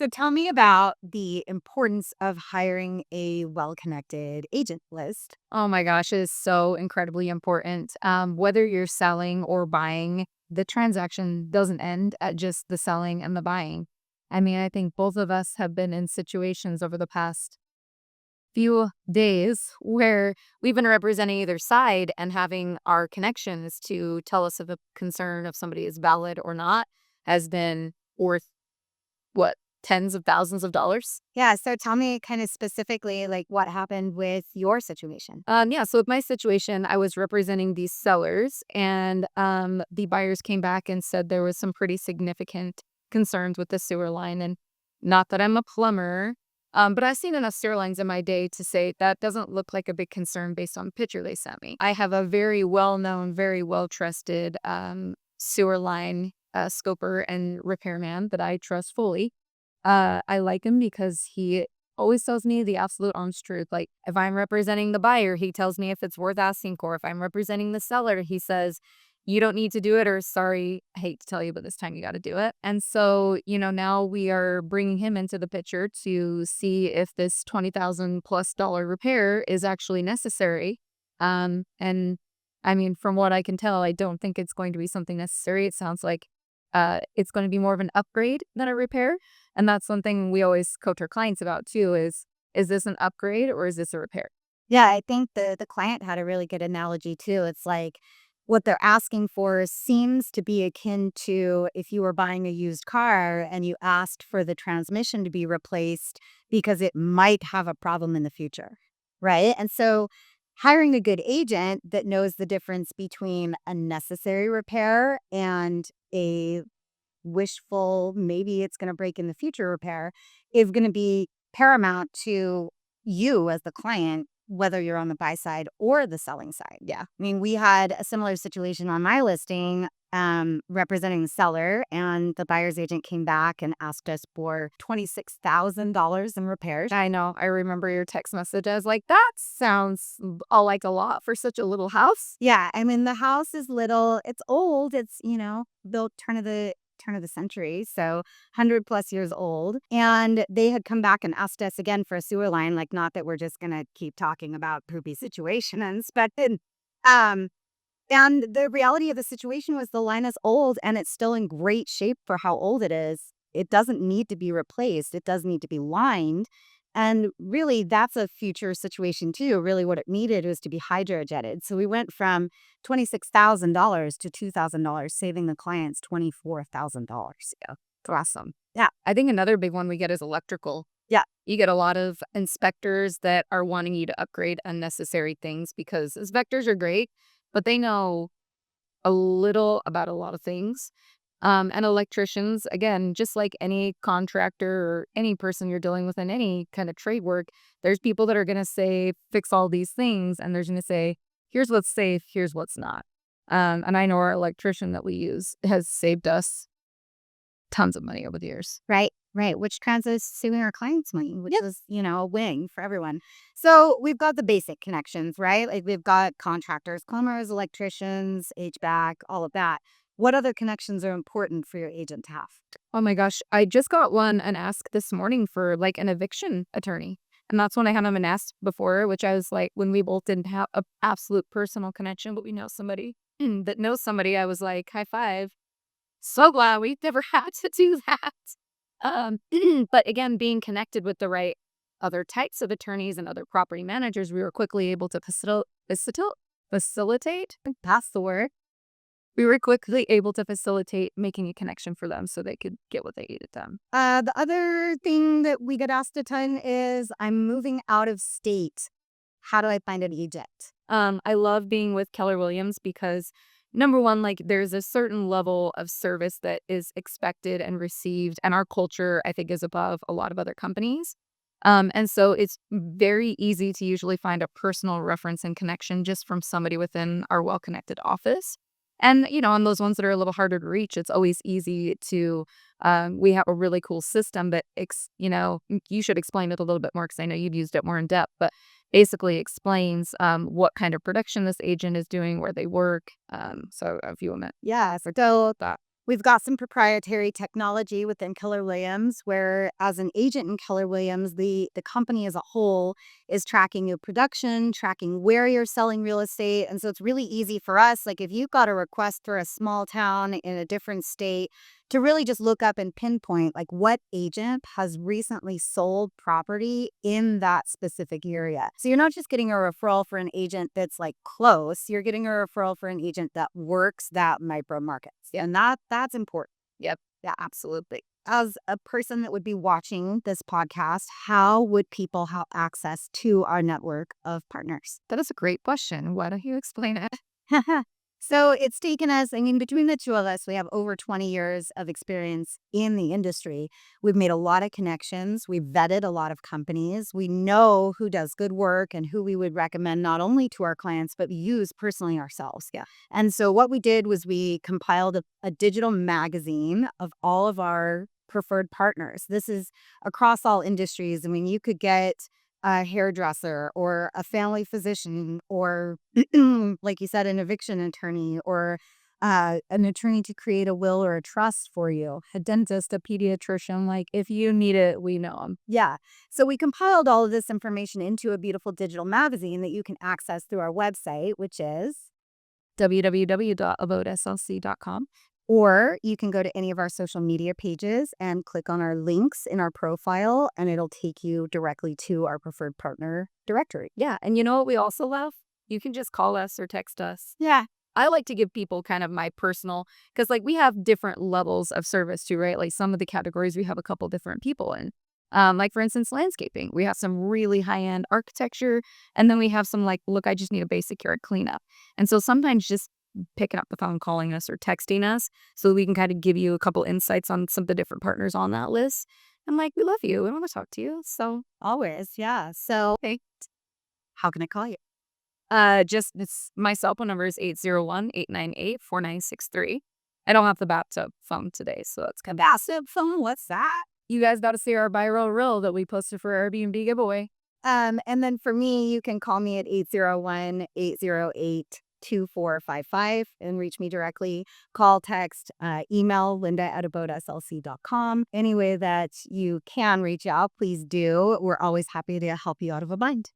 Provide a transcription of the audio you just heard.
So tell me about the importance of hiring a well-connected agent list. Oh my gosh, it is so incredibly important. Whether you're selling or buying, the transaction doesn't end at just the selling and the buying. I mean, I think both of us have been in situations over the past few days where we've been representing either side and having our connections to tell us if a concern of somebody is valid or not has been worth what, tens of thousands of dollars. Yeah, so tell me kind of specifically like what happened with your situation. Yeah, so with my situation, I was representing these sellers, and the buyers came back and said there was some pretty significant concerns with the sewer line. And not that I'm a plumber, but I've seen enough sewer lines in my day to say that doesn't look like a big concern based on the picture they sent me. I have a very well-known, very well-trusted sewer line scoper and repairman that I trust fully. I like him because he always tells me the absolute honest truth. Like, if I'm representing the buyer, he tells me if it's worth asking for. If I'm representing the seller, he says, you don't need to do it, or sorry, I hate to tell you, but this time you got to do it. And so, now we are bringing him into the picture to see if this $20,000+ repair is actually necessary. And I mean, from what I can tell, I don't think it's going to be something necessary. It sounds like it's going to be more of an upgrade than a repair. And that's something we always coach our clients about too is this an upgrade or is this a repair? Yeah, I think the client had a really good analogy too. It's like what they're asking for seems to be akin to if you were buying a used car and you asked for the transmission to be replaced because it might have a problem in the future, right? And so hiring a good agent that knows the difference between a necessary repair and a wishful, maybe it's going to break in the future repair is going to be paramount to you as the client, whether you're on the buy side or the selling side. Yeah. I mean, we had a similar situation on my listing, representing the seller, and the buyer's agent came back and asked us for $26,000 in repairs. I know. I remember your text message. I was like, that sounds like a lot for such a little house. Yeah, I mean, the house is little, it's old, it's, built turn of the century, so 100 plus years old. And they had come back and asked us again for a sewer line, like not that we're just gonna keep talking about poopy situations, but then and the reality of the situation was the line is old and it's still in great shape for how old it is. It doesn't need to be replaced. It does need to be lined. And really, that's a future situation too. Really, what it needed was to be hydrojetted. So we went from $26,000 to $2,000, saving the clients $24,000. Yeah. It's awesome. Yeah. I think another big one we get is electrical. Yeah. You get a lot of inspectors that are wanting you to upgrade unnecessary things because inspectors are great, but they know a little about a lot of things. And electricians, again, just like any contractor or any person you're dealing with in any kind of trade work, there's people that are going to say, fix all these things. And there's going to say, here's what's safe, here's what's not. And I know our electrician that we use has saved us tons of money over the years. Right, right. Which translates to saving our clients money, which Yep. is, a win for everyone. So we've got the basic connections, right? Like we've got contractors, plumbers, electricians, HVAC, all of that. What other connections are important for your agent to have? Oh my gosh. I just got an ask this morning for like an eviction attorney. And that's when I had him an ask before, which I was like, when we both didn't have an absolute personal connection, but we know somebody that knows somebody, I was like, high five. So glad we never had to do that. Um, but again, being connected with the right other types of attorneys and other property managers, we were quickly able to facilitate. That's the word. We were quickly able to facilitate making a connection for them so they could get what they needed done. The other thing that we get asked a ton is I'm moving out of state. How do I find an agent? I love being with Keller Williams because number one, like there's a certain level of service that is expected and received, and our culture, I think, is above a lot of other companies. And so it's very easy to usually find a personal reference and connection just from somebody within our well-connected office. And, on those ones that are a little harder to reach, it's always easy to, we have a really cool system that, you should explain it a little bit more because I know you've used it more in depth, but basically explains what kind of production this agent is doing, where they work. So if you want to. Yeah. So We've got some proprietary technology within Keller Williams where as an agent in Keller Williams, the company as a whole is tracking your production, tracking where you're selling real estate. And so it's really easy for us. Like if you've got a request for a small town in a different state, to really just look up and pinpoint like what agent has recently sold property in that specific area. So you're not just getting a referral for an agent that's like close, you're getting a referral for an agent that works that micro market. And that's important. Yep. Yeah, absolutely. As a person that would be watching this podcast, how would people have access to our network of partners? That is a great question. Why don't you explain it? So it's taken us, I mean, between the two of us, we have over 20 years of experience in the industry. We've made a lot of connections. We've vetted a lot of companies. We know who does good work and who we would recommend not only to our clients, but use personally ourselves. Yeah. And so what we did was we compiled a digital magazine of all of our preferred partners. This is across all industries. I mean, you could get a hairdresser or a family physician or like you said, an eviction attorney or an attorney to create a will or a trust for you. A dentist, a pediatrician, like if you need it, we know them. Yeah. So we compiled all of this information into a beautiful digital magazine that you can access through our website, which is www.abodeslc.com. or you can go to any of our social media pages and click on our links in our profile, and it'll take you directly to our preferred partner directory. Yeah. And you know what we also love? You can just call us or text us. Yeah. I like to give people kind of my personal, because like we have different levels of service too, right? Like some of the categories we have a couple different people in. Like for instance, landscaping. We have some really high-end architecture, and then we have some like, look, I just need a basic yard cleanup. And so sometimes just picking up the phone, calling us or texting us so we can kind of give you a couple insights on some of the different partners on that list. And like, we love you. We want to talk to you. So, Always. Yeah. So hey, how can I call you? just it's my cell phone number is 801-898-4963. I don't have the bathtub phone today, so it's kind of Passive phone? What's that? you guys got to see our viral reel that we posted for our Airbnb giveaway. And then for me, you can call me at 801-808-2455 and reach me directly. Call, text, email linda@abodeslc.com. Any way that you can reach out, please do. We're always happy to help you out of a bind.